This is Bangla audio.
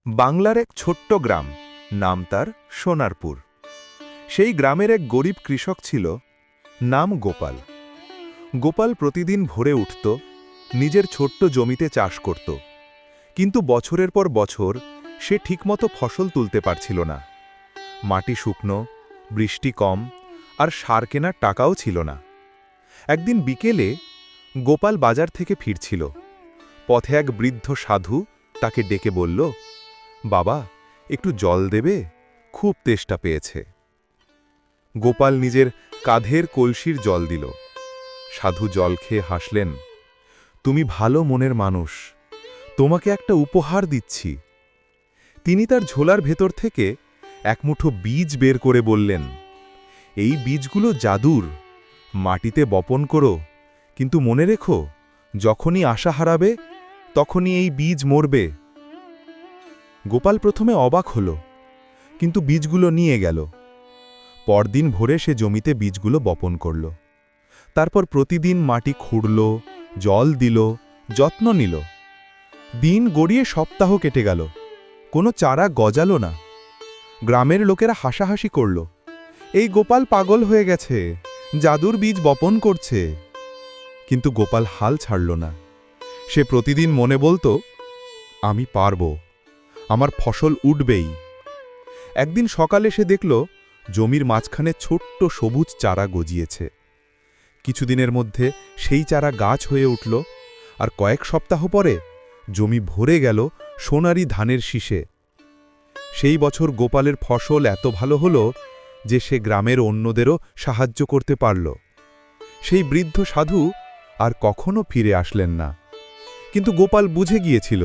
বাংলার এক ছোট্ট গ্রাম, নাম তার সোনারপুর। সেই গ্রামের এক গরিব কৃষক ছিল, নাম গোপাল। গোপাল প্রতিদিন ভোরে উঠত, নিজের ছোট্ট জমিতে চাষ করত। কিন্তু বছরের পর বছর সে ঠিকমতো ফসল তুলতে পারছিল না। মাটি শুকনো, বৃষ্টি কম, আর সার কেনার টাকাও ছিল না। একদিন বিকেলে গোপাল বাজার থেকে ফিরছিল। পথে এক বৃদ্ধ সাধু তাকে ডেকে বলল, বাবা, একটু জল দেবে? খুব তেষ্টা পেয়েছে। গোপাল নিজের কাঁধের কলসির জল দিল। সাধু জল খেয়ে হাসলেন, তুমি ভালো মনের মানুষ, তোমাকে একটা উপহার দিচ্ছি। তিনি তার ঝোলার ভেতর থেকে এক মুঠো বীজ বের করে বললেন, এই বীজগুলো জাদুর, মাটিতে বপন করো, কিন্তু মনে রেখো, যখনই আশা হারাবে তখনই এই বীজ মরবে। গোপাল প্রথমে অবাক হল, কিন্তু বীজগুলো নিয়ে গেল। পরদিন ভোরে সে জমিতে বীজগুলো বপন করল। তারপর প্রতিদিন মাটি খুঁড়ল, জল দিল, যত্ন নিল। দিন গড়িয়ে সপ্তাহ কেটে গেল, কোনো চারা গজালো না। গ্রামের লোকেরা হাসাহাসি করল, এই গোপাল পাগল হয়ে গেছে, জাদুর বীজ বপন করছে। কিন্তু গোপাল হাল ছাড়ল না। সে প্রতিদিন মনে বলতো, আমি পারব, আমার ফসল উঠবেই। একদিন সকালে সে দেখল জমির মাঝখানে ছোট্ট সবুজ চারা গজিয়েছে। কিছুদিনের মধ্যে সেই চারা গাছ হয়ে উঠল, আর কয়েক সপ্তাহ পরে জমি ভরে গেল সোনারি ধানের শীষে। সেই বছর গোপালের ফসল এত ভালো হল যে সে গ্রামের অন্যদেরও সাহায্য করতে পারল। সেই বৃদ্ধ সাধু আর কখনো ফিরে আসলেন না। কিন্তু গোপাল বুঝে গিয়েছিল,